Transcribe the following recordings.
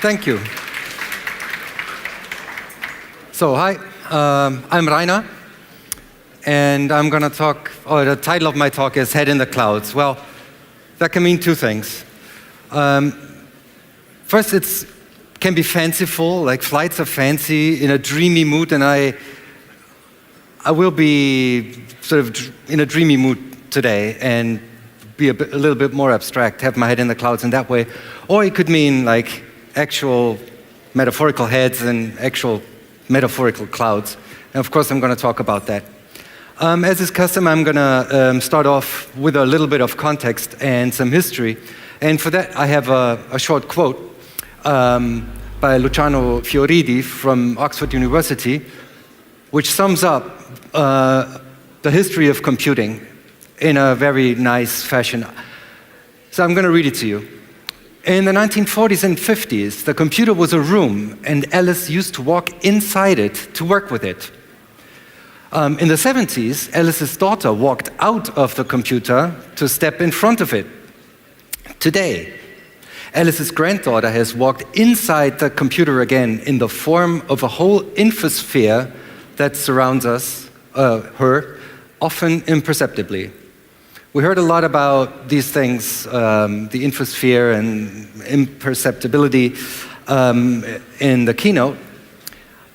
Thank you. So, hi, I'm Rainer, and I'm going to talk, the title of my talk is Head in the Clouds. Well, that can mean two things. First, it can be fanciful, like flights are fancy, in a dreamy mood, and I will be sort of in a dreamy mood today and be a little bit more abstract, have my head in the clouds in that way. Or it could mean like actual metaphorical heads and actual metaphorical clouds. And of course, I'm going to talk about that. As is custom, I'm going to start off with a little bit of context and some history. And for that, I have a short quote by Luciano Fioridi from Oxford University, which sums up the history of computing in a very nice fashion. So I'm going to read it to you. In the 1940s and 50s, the computer was a room, and Alice used to walk inside it to work with it. In the 70s, Alice's daughter walked out of the computer to step in front of it. Today, Alice's granddaughter has walked inside the computer again in the form of a whole infosphere that surrounds us, her, often imperceptibly. We heard a lot about these things, the infosphere and imperceptibility in the keynote.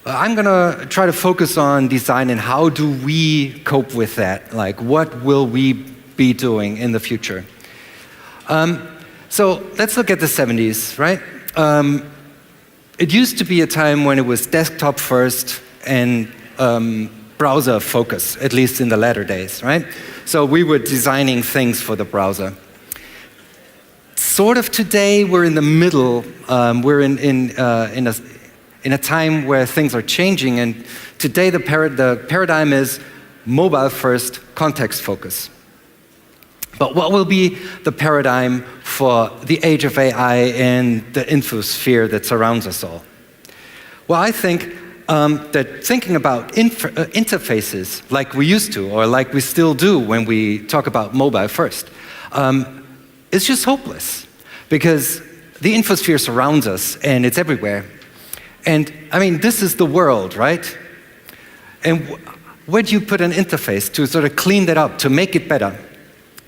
I'm going to try to focus on design and how do we cope with that? Like, what will we be doing in the future? So let's look at the 70s, right? It used to be a time when it was desktop first and browser focus, at least in the latter days, right? So we were designing things for the browser. Sort of today, we're in the middle. We're in a time where things are changing, and today the paradigm is mobile first, context focus. But what will be the paradigm for the age of AI and the infosphere that surrounds us all? Well, I think that thinking about interfaces like we used to, or like we still do when we talk about mobile first, is just hopeless. Because the infosphere surrounds us, and it's everywhere. And, I mean, this is the world, right? And where do you put an interface to sort of clean that up, to make it better?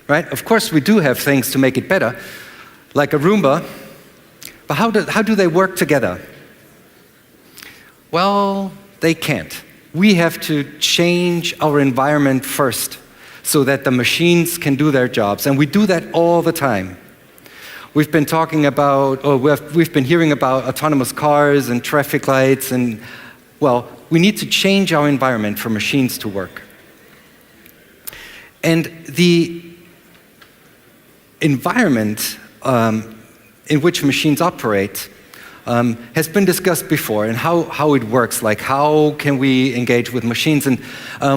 Right? Of course, we do have things to make it better, like a Roomba, but how do they work together? Well, they can't. We have to change our environment first so that the machines can do their jobs, and we do that all the time. We've been talking about, or we've been hearing about autonomous cars and traffic lights, and, well, we need to change our environment for machines to work. And the environment in which machines operate has been discussed before, and how it works, like how can we engage with machines. And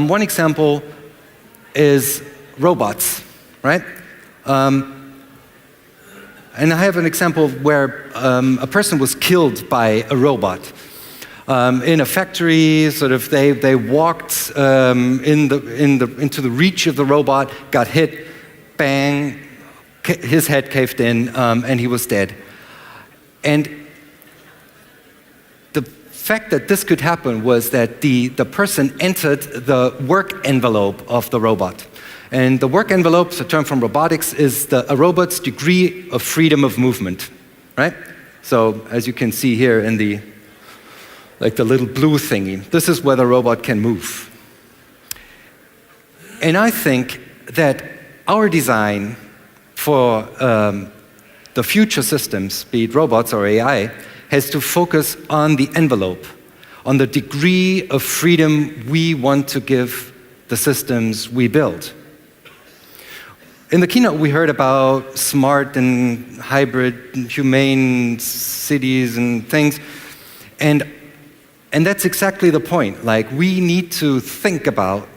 one example is robots, right? And I have an example where a person was killed by a robot. In a factory, sort of, they walked into the reach of the robot, got hit, bang, his head caved in, and he was dead. And the fact that this could happen was that the person entered the work envelope of the robot. And the work envelope, a term from robotics, is a robot's degree of freedom of movement, right? So as you can see here in the little blue thingy, this is where the robot can move. And I think that our design for the future systems, be it robots or AI, has to focus on the envelope, on the degree of freedom we want to give the systems we build. In the keynote, we heard about smart and hybrid and humane cities and things, and that's exactly the point. Like, we need to think about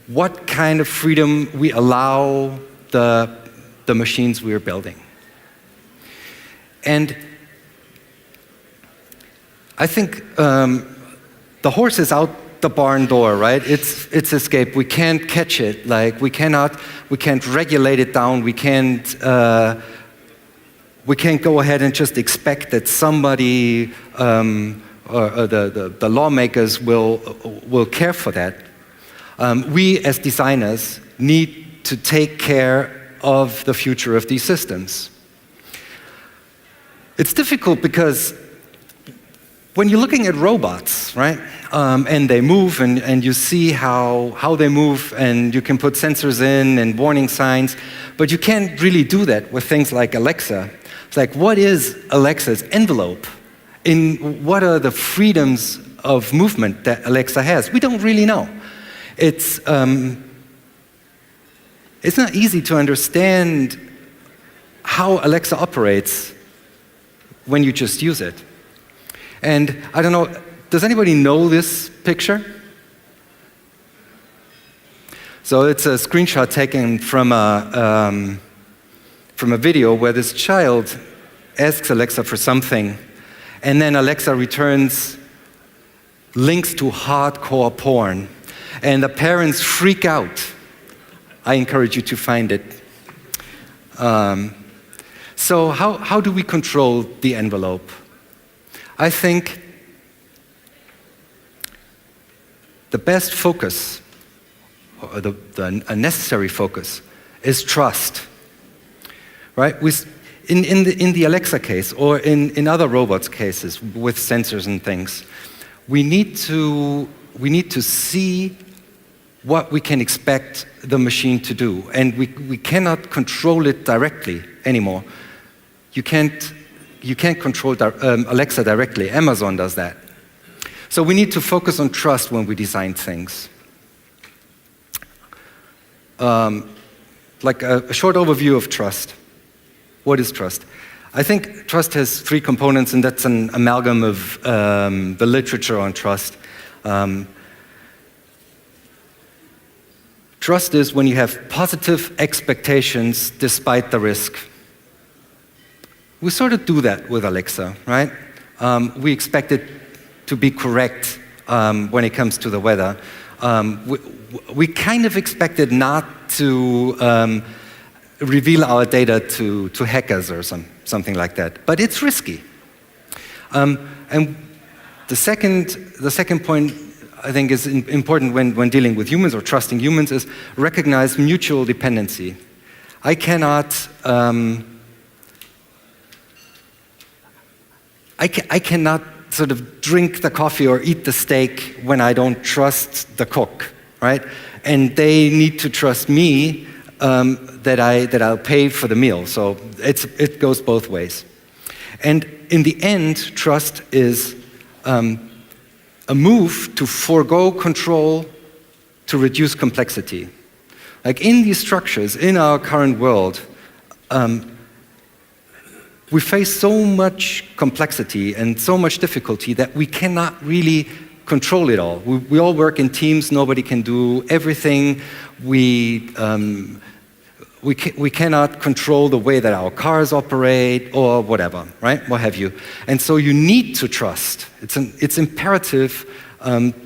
what kind of freedom we allow the machines we are building. And I think the horse is out the barn door, right? It's escaped. We can't catch it. Like, we can't regulate it down. We can't We can't go ahead and just expect that somebody or the lawmakers will care for that. We as designers need to take care of the future of these systems. It's difficult because when you're looking at robots, right, and they move and you see how they move and you can put sensors in and warning signs, but you can't really do that with things like Alexa. It's like, what is Alexa's envelope? What are the freedoms of movement that Alexa has? We don't really know. It's not easy to understand how Alexa operates when you just use it. And I don't know, does anybody know this picture? So it's a screenshot taken from a video where this child asks Alexa for something, and then Alexa returns links to hardcore porn. And the parents freak out. I encourage you to find it. So how do we control the envelope? I think the best focus, or a necessary focus, is trust. Right? In the Alexa case, or in other robots cases with sensors and things, we need to see what we can expect the machine to do, and we cannot control it directly anymore. You can't control Alexa directly. Amazon does that. So we need to focus on trust when we design things. Like a short overview of trust. What is trust? I think trust has three components, and that's an amalgam of the literature on trust. Trust is when you have positive expectations despite the risk. We sort of do that with Alexa, right? We expect it to be correct when it comes to the weather. We kind of expect it not to reveal our data to hackers or something like that. But it's risky. And the second point I think is important when dealing with humans or trusting humans is recognize mutual dependency. I cannot sort of drink the coffee or eat the steak when I don't trust the cook, right? And they need to trust me that I'll pay for the meal. So it goes both ways. And in the end, trust is a move to forego control to reduce complexity. Like in these structures, in our current world, we face so much complexity and so much difficulty that we cannot really control it all. We all work in teams, nobody can do everything. We cannot control the way that our cars operate or whatever, right? What have you. And so you need to trust. It's imperative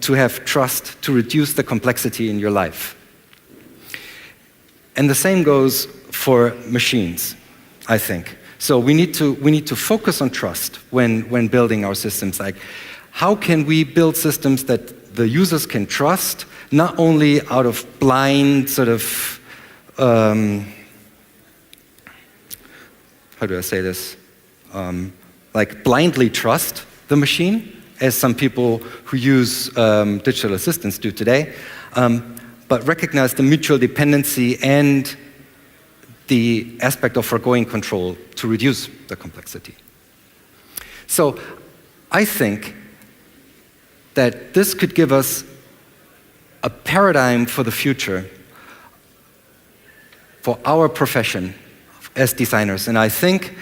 to have trust to reduce the complexity in your life. And the same goes for machines, I think. So we need to focus on trust when building our systems. Like, how can we build systems that the users can trust, not only out of blind sort of how do I say this? Like blindly trust the machine, as some people who use digital assistants do today, but recognize the mutual dependency and the aspect of foregoing control to reduce the complexity. So I think that this could give us a paradigm for the future for our profession as designers. And I think,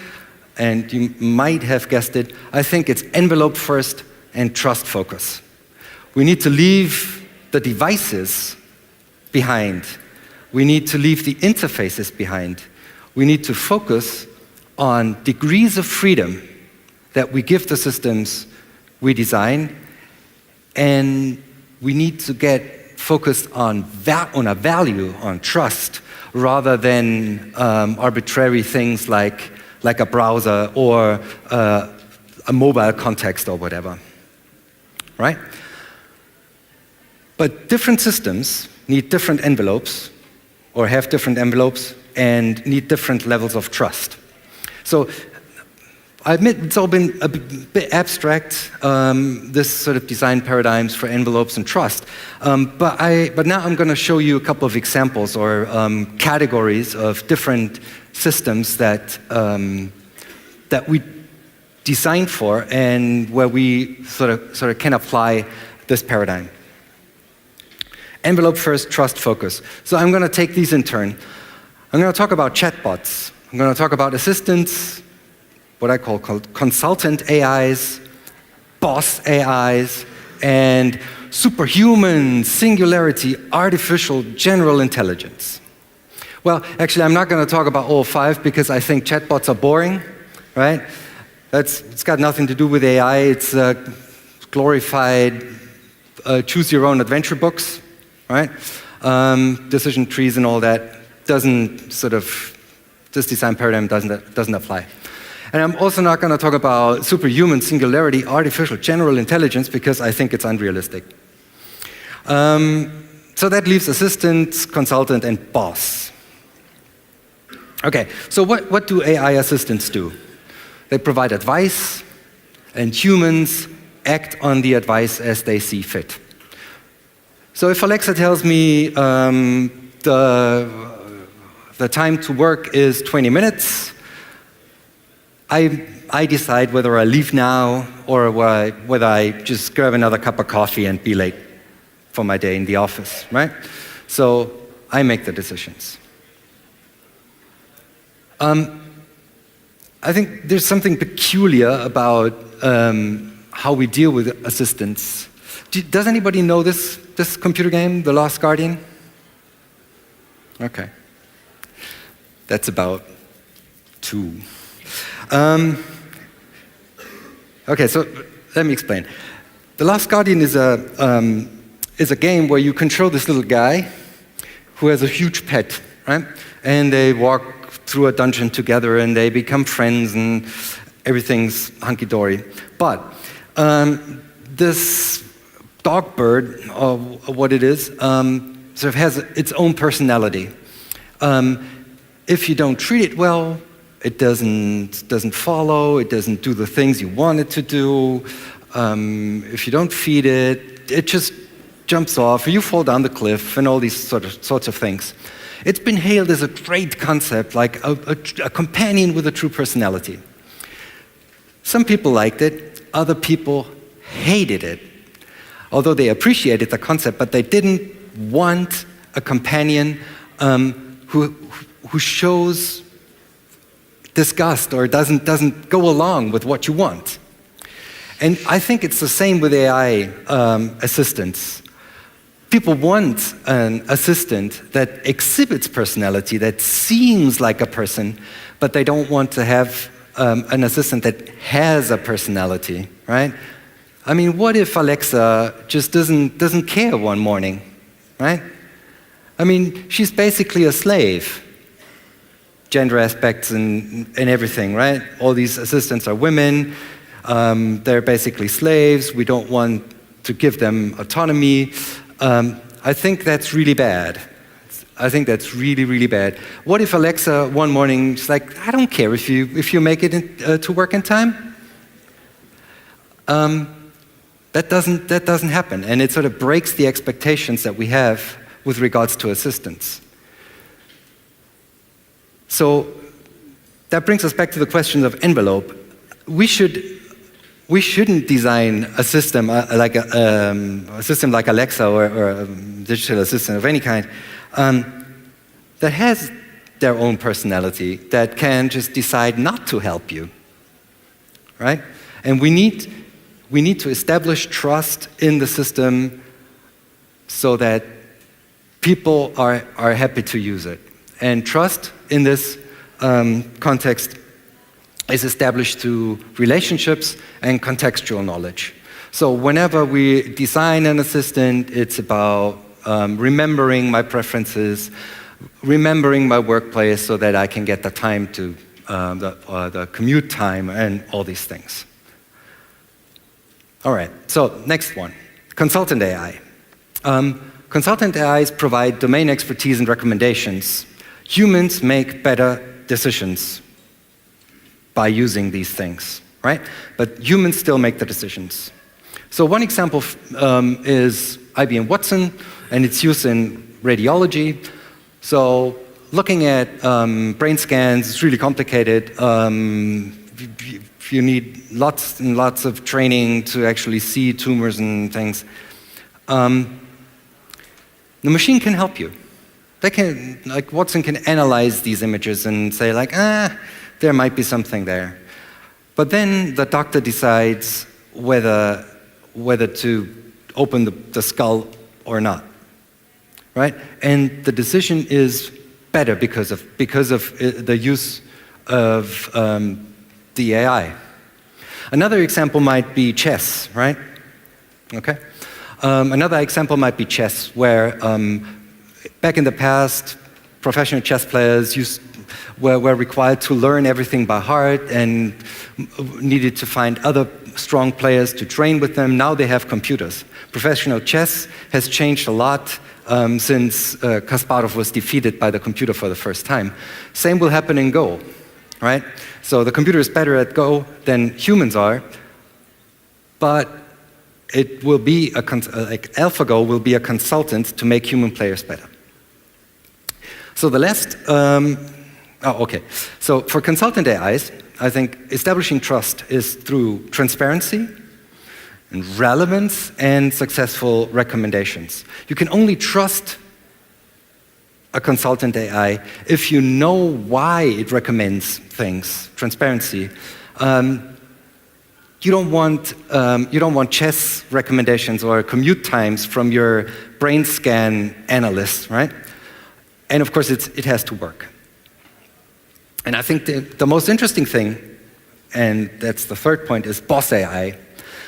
and you might have guessed it, I think it's envelope first and trust focus. We need to leave the devices behind. We need to leave the interfaces behind. We need to focus on degrees of freedom that we give the systems we design, and we need to get focused on a value, on trust, rather than arbitrary things like like a browser or a mobile context or whatever, right? But different systems need different envelopes or have different envelopes and need different levels of trust. So I admit it's all been a bit abstract, this sort of design paradigms for envelopes and trust. But now I'm going to show you a couple of examples or categories of different systems that we designed for and where we sort of can apply this paradigm. Envelope first, trust focus. So I'm going to take these in turn. I'm going to talk about chatbots. I'm going to talk about assistants, what I call consultant AIs, boss AIs, and superhuman, singularity, artificial, general intelligence. Well, actually, I'm not going to talk about all five because I think chatbots are boring, right? It's got nothing to do with AI. It's glorified choose-your-own-adventure books, right? Decision trees and all that this design paradigm doesn't apply. And I'm also not going to talk about superhuman, singularity, artificial, general intelligence because I think it's unrealistic. So that leaves assistant, consultant, and boss. Okay, so what do AI assistants do? They provide advice, and humans act on the advice as they see fit. So if Alexa tells me the time to work is 20 minutes, I decide whether I leave now or whether I just grab another cup of coffee and be late for my day in the office, right? So I make the decisions. I think there's something peculiar about how we deal with assistants. Does anybody know this computer game, The Last Guardian? Okay. That's about 2. Okay, so let me explain. The Last Guardian is a game where you control this little guy who has a huge pet, right? And they walk through a dungeon together and they become friends and everything's hunky-dory. But this dog bird, or what it is, sort of has its own personality. If you don't treat it well, it doesn't follow, it doesn't do the things you want it to do. If you don't feed it, it just jumps off, or you fall down the cliff, and all these sorts of things. It's been hailed as a great concept, like a companion with a true personality. Some people liked it, other people hated it. Although they appreciated the concept, but they didn't want a companion who shows disgust or doesn't go along with what you want. And I think it's the same with AI assistants. People want an assistant that exhibits personality, that seems like a person, but they don't want to have an assistant that has a personality, right? I mean, what if Alexa just doesn't care one morning, right? I mean, she's basically a slave. Gender aspects and everything, right? All these assistants are women. They're basically slaves. We don't want to give them autonomy. I think that's really bad. I think that's really, really bad. What if Alexa one morning is like, I don't care if you make it to work in time? That doesn't happen, and it sort of breaks the expectations that we have with regards to assistants. So that brings us back to the question of envelope. We shouldn't design a system like Alexa or a digital assistant of any kind that has their own personality, that can just decide not to help you, right? And we need to establish trust in the system so that people are happy to use it. And trust in this context is established through relationships and contextual knowledge. So whenever we design an assistant, it's about remembering my preferences, remembering my workplace so that I can get the time to the commute time, and all these things. All right, so next one, consultant AI. Consultant AIs provide domain expertise and recommendations. Humans make better decisions by using these things, right? But humans still make the decisions. So one example is Ibm Watson, and its use in radiology. So looking at brain scans is really complicated. You need lots and lots of training to actually see tumors and things. The machine can help you. They can, like Watson can analyze these images and say like, there might be something there. But then the doctor decides whether to open the skull or not, right? And the decision is better because of the use of the AI. Another example might be chess, right? Okay. Another example might be chess, where back in the past, professional chess players were required to learn everything by heart and needed to find other strong players to train with them. Now they have computers. Professional chess has changed a lot since Kasparov was defeated by the computer for the first time. Same will happen in Go, right? So the computer is better at Go than humans are, but it will be like AlphaGo will be a consultant to make human players better. So the last, So for consultant AIs, I think establishing trust is through transparency and relevance and successful recommendations. You can only trust a consultant AI if you know why it recommends things. Transparency. You don't want chess recommendations or commute times from your brain scan analyst, right? And of course, it has to work. And I think the most interesting thing, and that's the third point, is boss AI.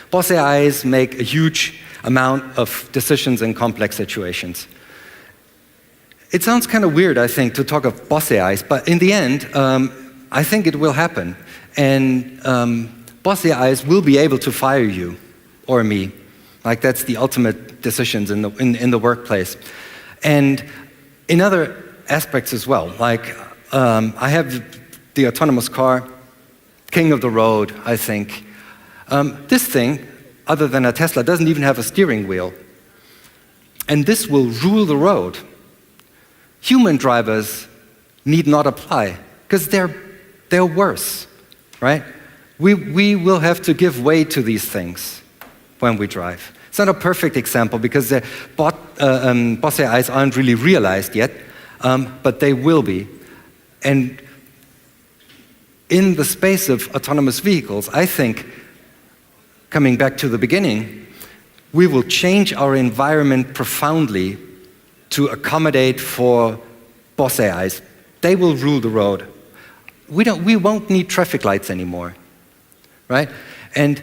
Boss AIs make a huge amount of decisions in complex situations. It sounds kind of weird, I think, to talk of boss AIs, but in the end, I think it will happen. And boss AIs will be able to fire you or me. Like, that's the ultimate decisions in the workplace. And in other aspects as well, like I have the autonomous car, king of the road, I think. This thing, other than a Tesla, doesn't even have a steering wheel. And this will rule the road. Human drivers need not apply, because they're worse, right? We will have to give way to these things when we drive. It's not a perfect example, because the boss AIs aren't really realized yet, but they will be. And in the space of autonomous vehicles, I think, coming back to the beginning, we will change our environment profoundly to accommodate for boss AIs. They will rule the road. We won't need traffic lights anymore, right? And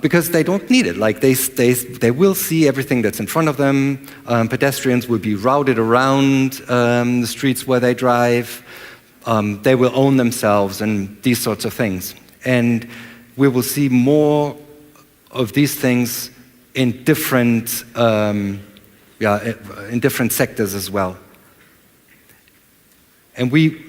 because they don't need it. Like they will see everything that's in front of them. Pedestrians will be routed around the streets where they drive. They will own themselves and these sorts of things. And we will see more of these things in different sectors as well. And we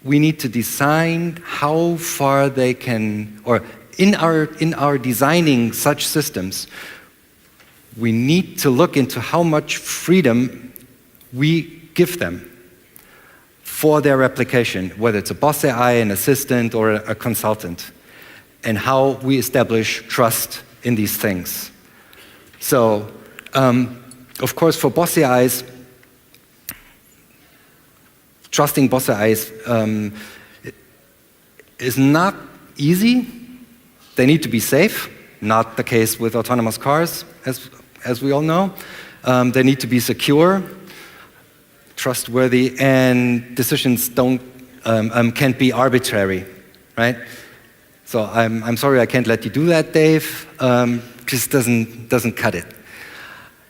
need to design how far they can, or in our designing such systems, we need to look into how much freedom we give them for their application, whether it's a boss AI, an assistant, or a consultant, and how we establish trust in these things. So, of course, for boss AIs, trusting boss AIs is not easy. They need to be safe, not the case with autonomous cars, as we all know. They need to be secure, trustworthy, and decisions can't be arbitrary, right? So I'm sorry I can't let you do that, Dave. Just doesn't cut it.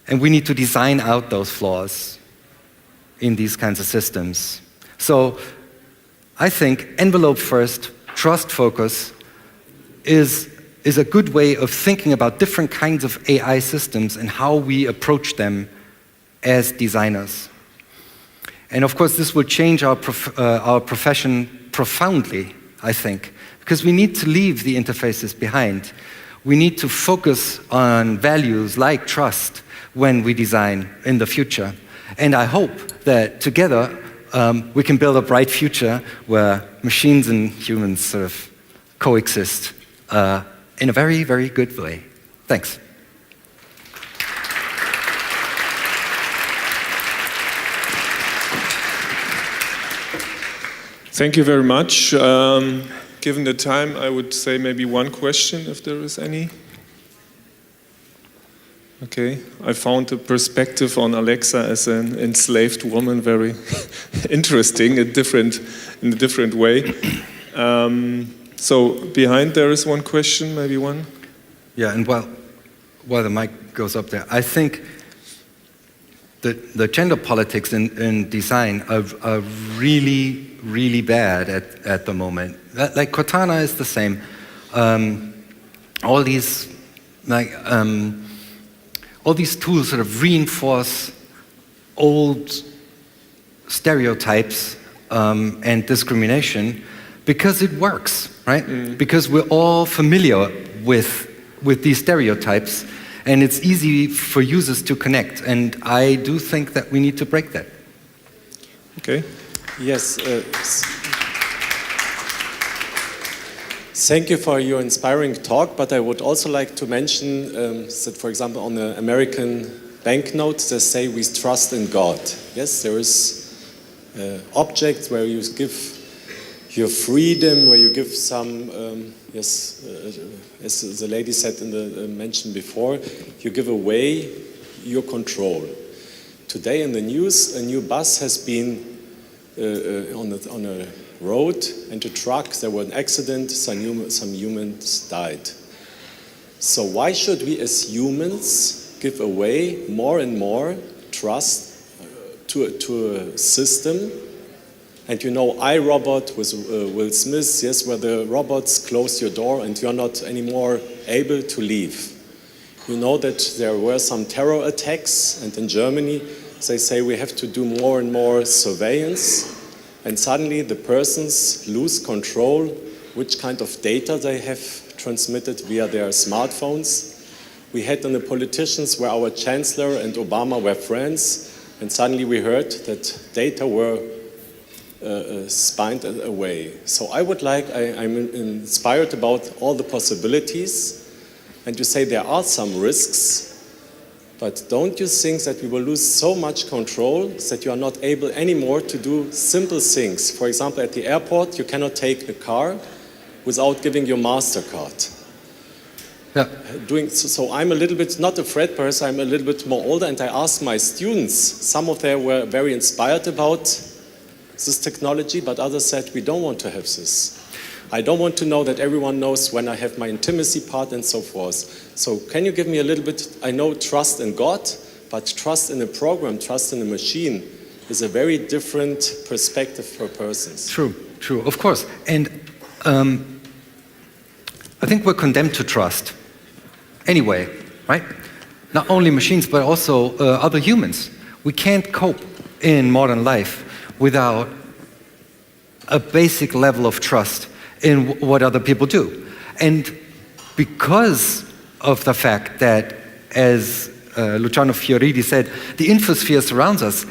And we need to design out those flaws in these kinds of systems. So I think envelope first, trust focus is a good way of thinking about different kinds of AI systems and how we approach them as designers. And of course, this will change our profession profoundly, I think, because we need to leave the interfaces behind. We need to focus on values like trust when we design in the future. And I hope that together we can build a bright future where machines and humans sort of coexist in a very, very good way. Thanks. Thank you very much. Given the time, I would say maybe one question, if there is any. Okay, I found a perspective on Alexa as an enslaved woman very interesting, in a different way. So behind there is one question, maybe one. Yeah, and while the mic goes up there, I think the gender politics in design are really, really bad at the moment. Like Cortana is the same. All these tools sort of reinforce old stereotypes and discrimination because it works, right? Because we're all familiar with these stereotypes, and it's easy for users to connect. And I do think that we need to break that. Okay. Yes. Thank you for your inspiring talk, but I would also like to mention that, for example, on the American banknotes, they say we trust in God. Yes, there is objects where you give your freedom, where you give some, as the lady said in the mention before, you give away your control. Today in the news, a new bus has been on a road, and a truck, there was an accident, some humans died. So why should we as humans give away more and more trust to a system? And you know iRobot with Will Smith, yes, where the robots close your door and you're not anymore able to leave. You know that there were some terror attacks, and in Germany they say we have to do more and more surveillance. And suddenly the persons lose control which kind of data they have transmitted via their smartphones. We had the politicians where our Chancellor and Obama were friends, and suddenly we heard that data were spined away. So I'm inspired about all the possibilities, and you say there are some risks, but don't you think that we will lose so much control that you are not able anymore to do simple things? For example, at the airport, you cannot take a car without giving your MasterCard. Yeah. So I'm a little bit, not a Fred person, I'm a little bit more older, and I asked my students, some of them were very inspired about this technology, but others said, we don't want to have this. I don't want to know that everyone knows when I have my intimacy part and so forth. So can you give me a little bit, I know trust in God, but trust in a program, trust in a machine is a very different perspective for persons. True, of course. And I think we're condemned to trust anyway, right? Not only machines, but also other humans. We can't cope in modern life without a basic level of trust in what other people do. And because of the fact that, as Luciano Fioridi said, the infosphere surrounds us,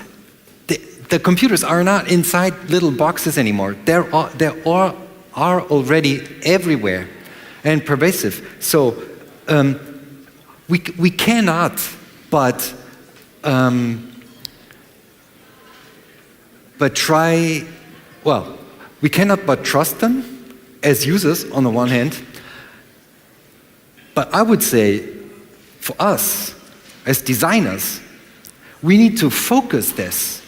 the computers are not inside little boxes anymore. They are already everywhere and pervasive. So we cannot but we cannot but trust them as users on the one hand, but I would say for us as designers, we need to focus this.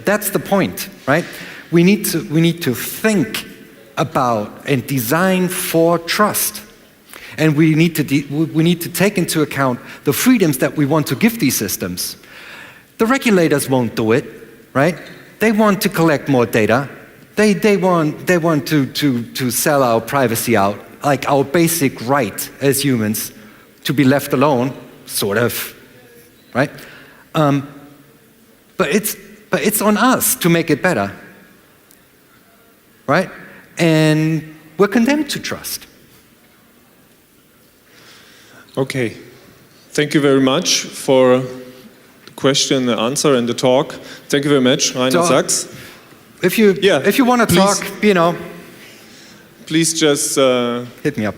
That's the point, right? We need to think about and design for trust. And we need to take into account the freedoms that we want to give these systems. The regulators won't do it, right? They want to collect more data. They want to sell our privacy out, like our basic right as humans to be left alone, sort of, right? But it's on us to make it better, right? And we're condemned to trust. Okay. Thank you very much for the question, the answer, and the talk. Thank you very much, Rainer Sachs. If you want to talk, please just hit me up.